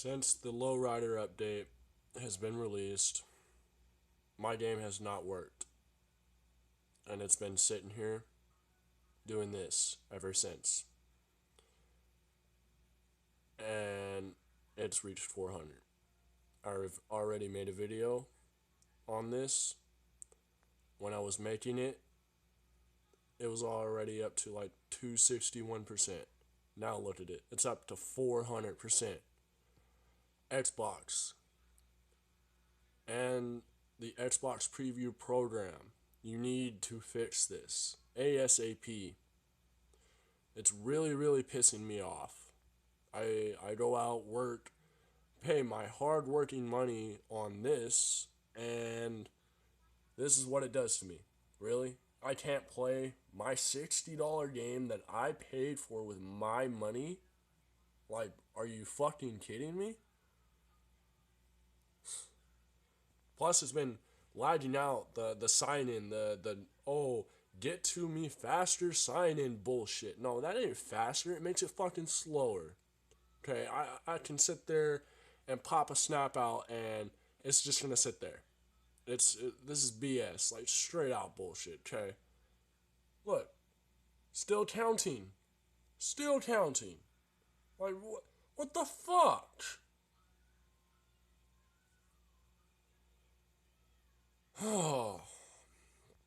Since the Lowrider update has been released, my game has not worked. And it's been sitting here doing this ever since. And it's reached 400. I've already made a video on this. When I was making it, it was already up to like 261%. Now look at it. It's up to 400%. Xbox and the Xbox preview program. You need to fix this ASAP. It's really, really pissing me off. I go out, work, pay my hard working money on this, and this is what it does to me. Really? I can't play my $60 game that I paid for with my money? Like, are you fucking kidding me? Plus, it's been lagging out the sign in, oh, get to me faster sign in bullshit. No, that ain't faster. It makes it fucking slower. Okay, I can sit there and pop a snap out and it's just gonna sit there. This is BS, like straight out bullshit. Okay, look, still counting, still counting. Like what the fuck? Oh.